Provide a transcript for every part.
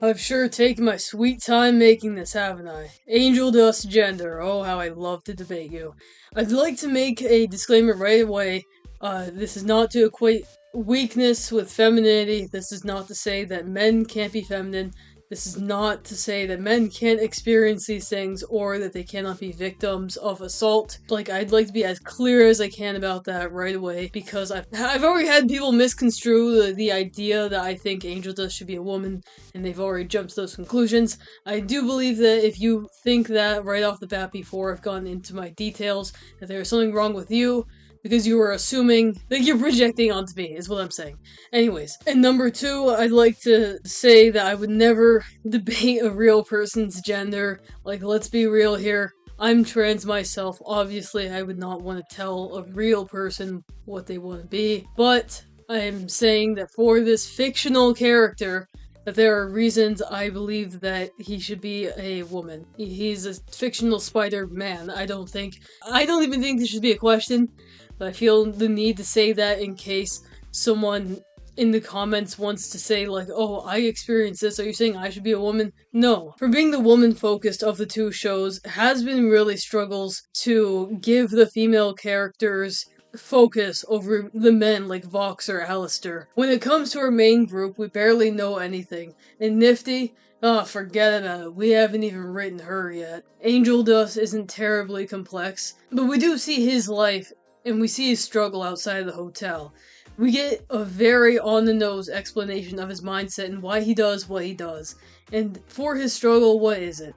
I've sure taken my sweet time making this, haven't I? Angel dust gender. Oh, how I love to debate you. I'd like to make a disclaimer right away. This is not to equate weakness with femininity. This is not to say that men can't be feminine. This is not to say that men can't experience these things or that they cannot be victims of assault. Like, I'd like to be as clear as I can about that right away because I've already had people misconstrue the idea that I think Angel Dust should be a woman, and they've already jumped to those conclusions. I do believe that if you think that right off the bat before I've gone into my details, that there's something wrong with you, because you were assuming that you're projecting onto me, is what I'm saying. Anyways, and number two, I'd like to say that I would never debate a real person's gender. Like, let's be real here. I'm trans myself. Obviously, I would not want to tell a real person what they want to be. But I'm saying that for this fictional character, that there are reasons I believe that he should be a woman. He's a fictional Spider-Man. I don't even think this should be a question. But I feel the need to say that in case someone in the comments wants to say, like, oh, I experienced this, are you saying I should be a woman? No. For being the woman-focused of the two shows, has been really struggles to give the female characters focus over the men like Vox or Alistair. When it comes to our main group, we barely know anything. And Nifty, oh, forget about it. We haven't even written her yet. Angel Dust isn't terribly complex, but we do see his life and we see his struggle outside of the hotel. We get a very on-the-nose explanation of his mindset and why he does what he does. And for his struggle, what is it?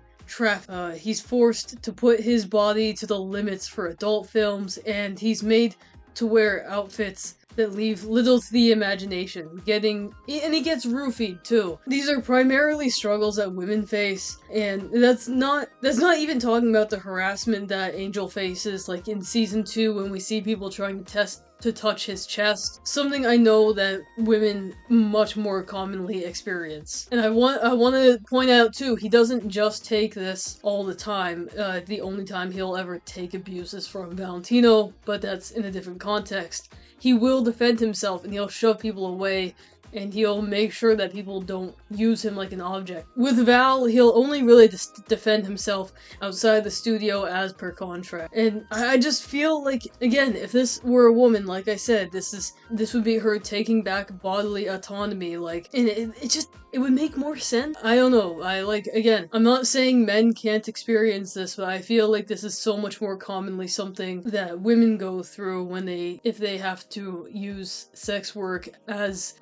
He's forced to put his body to the limits for adult films, and he's made to wear outfits that leave little to the imagination. And he gets roofied too. These are primarily struggles that women face, and that's not even talking about the harassment that Angel faces, like in season 2 when we see people trying to touch his chest. Something I know that women much more commonly experience. And I want to point out too, he doesn't just take this all the time. The only time he'll ever take abuse is from Valentino, but that's in a different context. He will defend himself and he'll shove people away, and he'll make sure that people don't use him like an object. With Val, he'll only really defend himself outside the studio as per contract. And I just feel like, again, if this were a woman, like I said, this would be her taking back bodily autonomy, like, and it would make more sense. I don't know, again, I'm not saying men can't experience this, but I feel like this is so much more commonly something that women go through if they have to use sex work as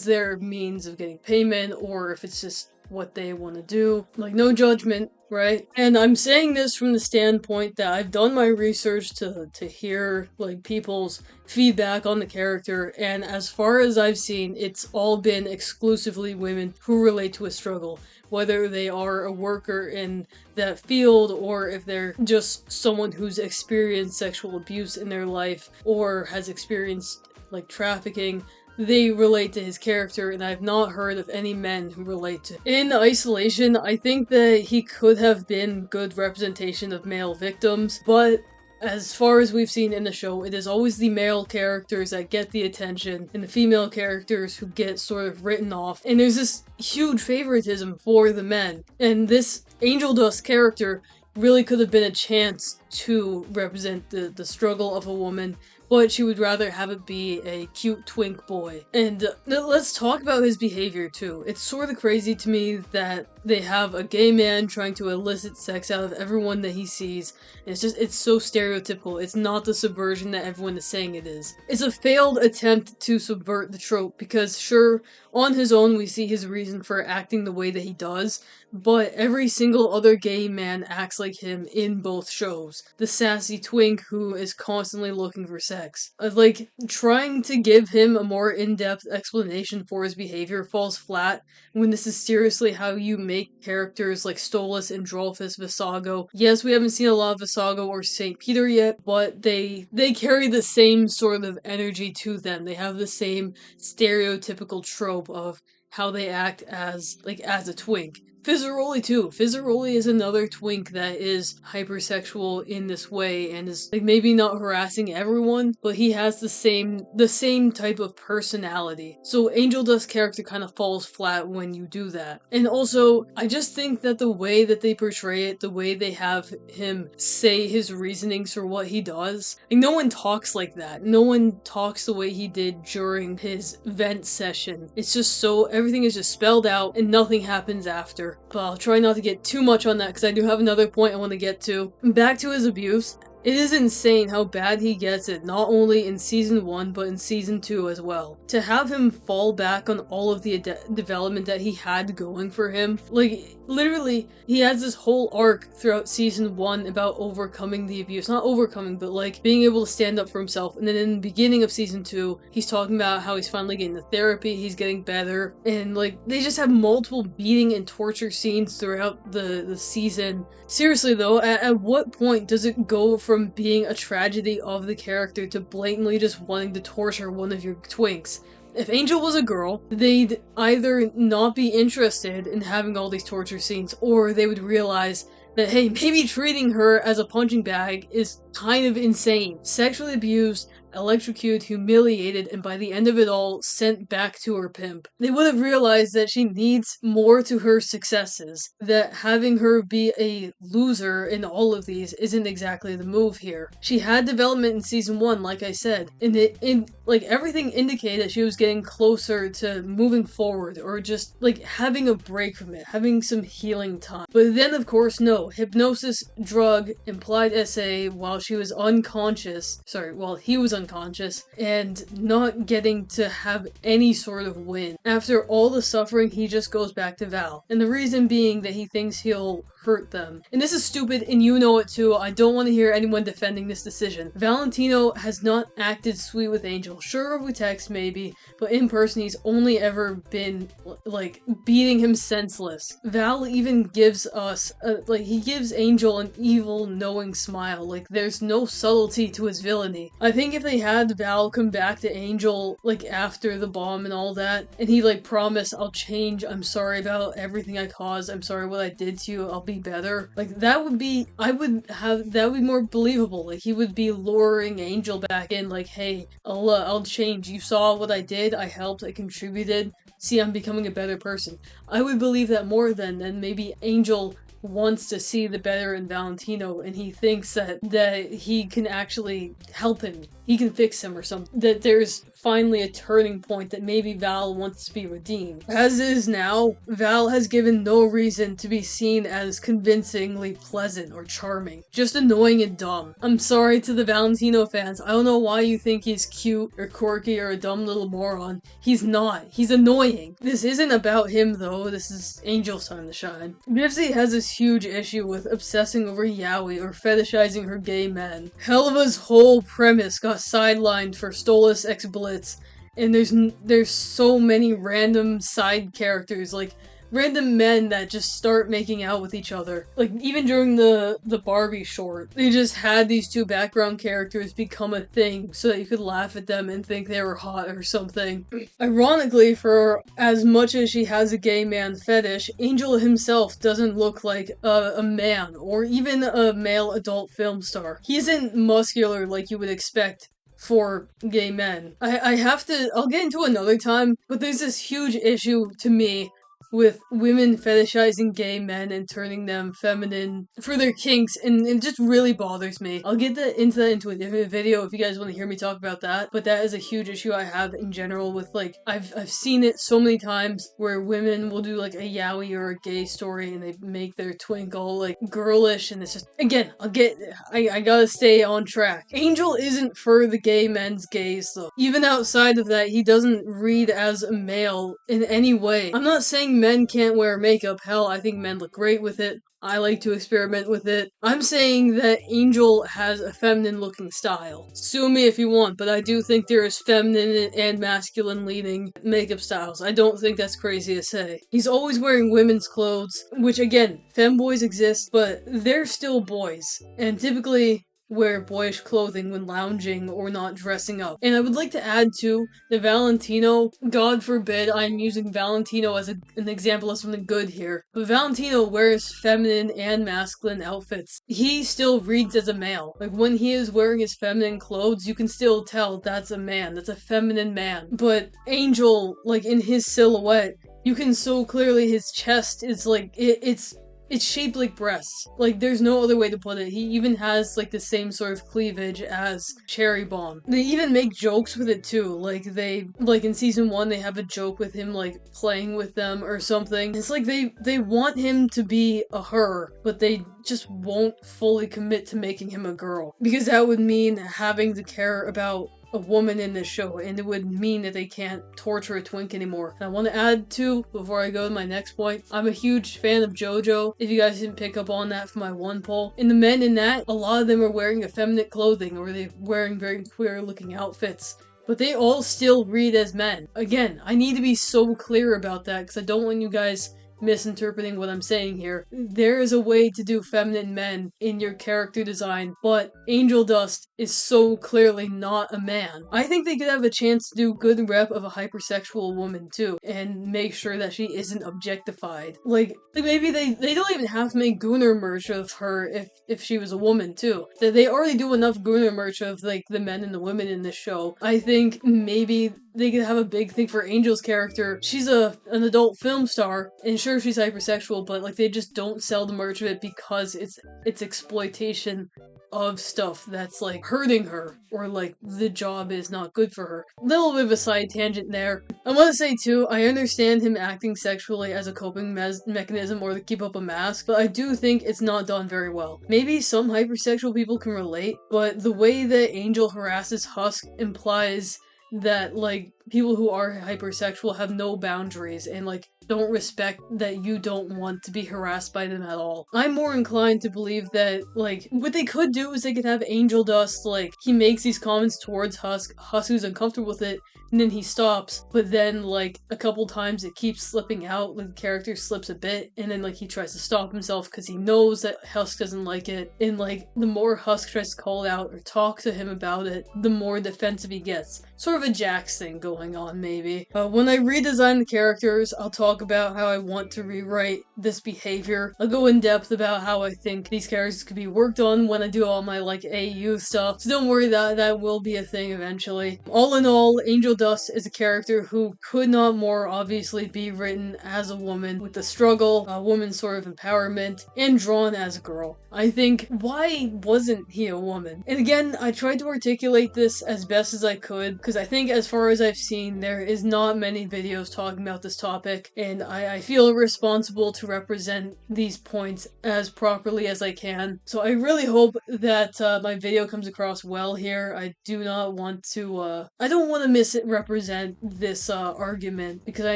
their means of getting payment, or if it's just what they want to do. Like, no judgment, right? And I'm saying this from the standpoint that I've done my research to hear, like, people's feedback on the character, and as far as I've seen, it's all been exclusively women who relate to a struggle. Whether they are a worker in that field, or if they're just someone who's experienced sexual abuse in their life, or has experienced, like, trafficking, they relate to his character, and I've not heard of any men who relate to him. In isolation, I think that he could have been good representation of male victims, but as far as we've seen in the show, it is always the male characters that get the attention, and the female characters who get sort of written off, and there's this huge favoritism for the men. And this Angel Dust character really could have been a chance to represent the struggle of a woman, but she would rather have it be a cute twink boy. And let's talk about his behavior too. It's sort of crazy to me that they have a gay man trying to elicit sex out of everyone that he sees. It's so stereotypical. It's not the subversion that everyone is saying it is. It's a failed attempt to subvert the trope, because sure, on his own we see his reason for acting the way that he does, but every single other gay man acts like him in both shows. The sassy twink who is constantly looking for sex. Like, trying to give him a more in-depth explanation for his behavior falls flat when this is seriously how you make characters like Stolas and Drolfus Visago. Yes, we haven't seen a lot of Visago or St. Peter yet, but they carry the same sort of energy to them. They have the same stereotypical trope of how they act as a twink. Fizzaroli too. Fizzaroli is another twink that is hypersexual in this way and is like maybe not harassing everyone, but he has the same type of personality. So Angel Dust's character kind of falls flat when you do that. And also, I just think that the way that they portray it, the way they have him say his reasonings for what he does, like no one talks like that. No one talks the way he did during his vent session. It's just so, everything is just spelled out and nothing happens after. But I'll try not to get too much on that because I do have another point I want to get to. Back to his abuse. It is insane how bad he gets it, not only in season 1, but in season 2 as well. To have him fall back on all of the development that he had going for him, like, literally, he has this whole arc throughout season 1 about overcoming the abuse. Not overcoming, but like, being able to stand up for himself. And then in the beginning of season 2, he's talking about how he's finally getting the therapy, he's getting better, and like, they just have multiple beating and torture scenes throughout the season. Seriously though, at what point does it go from being a tragedy of the character to blatantly just wanting to torture one of your twinks? If Angel was a girl, they'd either not be interested in having all these torture scenes, or they would realize that, hey, maybe treating her as a punching bag is kind of insane. Sexually abused, electrocuted, humiliated, and by the end of it all, sent back to her pimp. They would have realized that she needs more to her successes, that having her be a loser in all of these isn't exactly the move here. She had development in season 1, like I said, and like everything indicated she was getting closer to moving forward, or just like having a break from it, having some healing time. But then of course, no, hypnosis, drug, implied SA while she was unconscious, while he was unconscious, and not getting to have any sort of win. After all the suffering, he just goes back to Val. And the reason being that he thinks he'll hurt them. And this is stupid, and you know it too. I don't want to hear anyone defending this decision. Valentino has not acted sweet with Angel. Sure, over text maybe, but in person he's only ever been, like, beating him senseless. Val even gives us, he gives Angel an evil, knowing smile. Like, there's no subtlety to his villainy. I think if they had Val come back to Angel, like, after the bomb and all that, and he, like, promised, I'll change, I'm sorry about everything I caused, I'm sorry what I did to you, I'll be better. Like, that would be more believable. Like, he would be luring Angel back in, like, hey, I'll change. You saw what I did, I helped, I contributed. See, I'm becoming a better person. I would believe that more than maybe Angel wants to see the better in Valentino, and he thinks that he can actually help him. He can fix him or something. That there's finally a turning point that maybe Val wants to be redeemed. As is now, Val has given no reason to be seen as convincingly pleasant or charming. Just annoying and dumb. I'm sorry to the Valentino fans. I don't know why you think he's cute or quirky or a dumb little moron. He's not. He's annoying. This isn't about him though. This is Angel's time to shine. Bivsy has this huge issue with obsessing over yaoi or fetishizing her gay men. Helva's whole premise got sidelined for Stolas X Blitz, and there's so many random side characters, like random men that just start making out with each other. Like, even during the Barbie short, they just had these two background characters become a thing so that you could laugh at them and think they were hot or something. Ironically, for as much as she has a gay man fetish, Angel himself doesn't look like a man, or even a male adult film star. He isn't muscular like you would expect for gay men. I'll get into another time, but there's this huge issue to me with women fetishizing gay men and turning them feminine for their kinks, and it just really bothers me. I'll get into that into a different video if you guys want to hear me talk about that, but that is a huge issue I have in general with, like, I've seen it so many times where women will do, like, a yaoi or a gay story and they make their twink all, like, girlish, and it's just, again, I gotta stay on track. Angel isn't for the gay men's gaze, though. Even outside of that, he doesn't read as a male in any way. I'm not saying men can't wear makeup. Hell, I think men look great with it. I like to experiment with it. I'm saying that Angel has a feminine looking style. Sue me if you want, but I do think there is feminine and masculine leaning makeup styles. I don't think that's crazy to say. He's always wearing women's clothes, which again, femboys exist, but they're still boys. And typically, wear boyish clothing when lounging or not dressing up. And I would like to add too, that Valentino, God forbid I'm using Valentino as an example of something good here, but Valentino wears feminine and masculine outfits. He still reads as a male. Like when he is wearing his feminine clothes, you can still tell that's a man, that's a feminine man. But Angel, like in his silhouette, you can so clearly his chest is like, it's shaped like breasts. Like, there's no other way to put it. He even has, like, the same sort of cleavage as Cherry Bomb. They even make jokes with it, too. Like, in season 1, they have a joke with him, like, playing with them or something. It's like they want him to be a her, but they just won't fully commit to making him a girl. Because that would mean having to care about a woman in this show, and it would mean that they can't torture a twink anymore. And I want to add too, before I go to my next point, I'm a huge fan of JoJo, if you guys didn't pick up on that from my one poll. And the men in that, a lot of them are wearing effeminate clothing, or they're wearing very queer looking outfits. But they all still read as men. Again, I need to be so clear about that, because I don't want you guys misinterpreting what I'm saying here. There is a way to do feminine men in your character design, but Angel Dust is so clearly not a man. I think they could have a chance to do good rep of a hypersexual woman too, and make sure that she isn't objectified. Like maybe they don't even have to make Gunnar merch of her if she was a woman too. They already do enough Gunnar merch of like the men and the women in this show. I think maybe they could have a big thing for Angel's character. She's an adult film star, and sure she's hypersexual, but like they just don't sell the merch of it because it's exploitation of stuff that's like hurting her, or like the job is not good for her. Little bit of a side tangent there. I want to say too, I understand him acting sexually as a coping mechanism or to keep up a mask, but I do think it's not done very well. Maybe some hypersexual people can relate, but the way that Angel harasses Husk implies that like people who are hypersexual have no boundaries and like don't respect that you don't want to be harassed by them at all. I'm more inclined to believe that like what they could do is they could have Angel Dust, like he makes these comments towards Husk who's uncomfortable with it, and then he stops, but then like a couple times it keeps slipping out, like the character slips a bit, and then like he tries to stop himself because he knows that Husk doesn't like it, and like the more Husk tries to call it out or talk to him about it, the more defensive he gets. Sort of a Jax thing going on maybe. When I redesign the characters, I'll talk about how I want to rewrite this behavior. I'll go in depth about how I think these characters could be worked on when I do all my like AU stuff, so don't worry, that will be a thing eventually. All in all, Angel Dust is a character who could not more obviously be written as a woman with the struggle, a woman's sort of empowerment, and drawn as a girl. I think, why wasn't he a woman? And again, I tried to articulate this as best as I could, because I think as far as I've seen, there is not many videos talking about this topic, and I feel responsible to represent these points as properly as I can. So I really hope that my video comes across well here. I do not want to, I don't want to misrepresent this argument, because I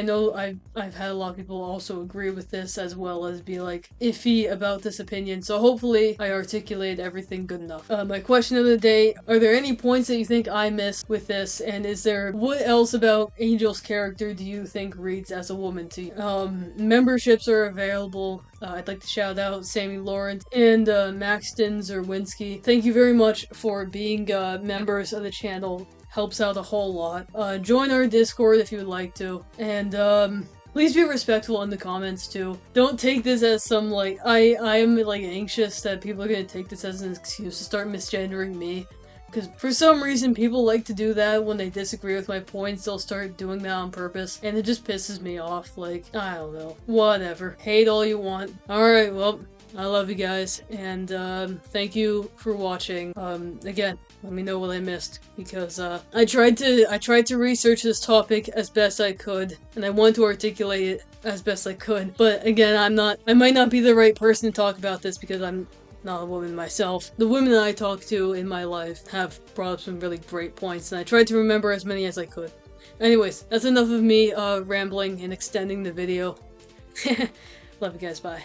know I've had a lot of people also agree with this as well as be like iffy about this opinion, so hopefully I articulated everything good enough. My question of the day, are there any points that you think I missed with this, and what else about Angel's character do you think reads as a woman to you? Memberships are available. I'd like to shout out Sammy Lawrence and Maxton Zerwinski. Thank you very much for being members of the channel. Helps out a whole lot. Join our Discord if you would like to. And please be respectful in the comments too. Don't take this as some like, I am like anxious that people are gonna take this as an excuse to start misgendering me. Because for some reason people like to do that when they disagree with my points. They'll start doing that on purpose, and it just pisses me off. Like, I don't know. Whatever. Hate all you want. Alright, well, I love you guys, and thank you for watching. Again, let me know what I missed, because I tried to research this topic as best I could, and I wanted to articulate it as best I could. But again, I might not be the right person to talk about this because I'm not a woman myself. The women that I talk to in my life have brought up some really great points, and I tried to remember as many as I could. Anyways, that's enough of me rambling and extending the video. Love you guys, bye.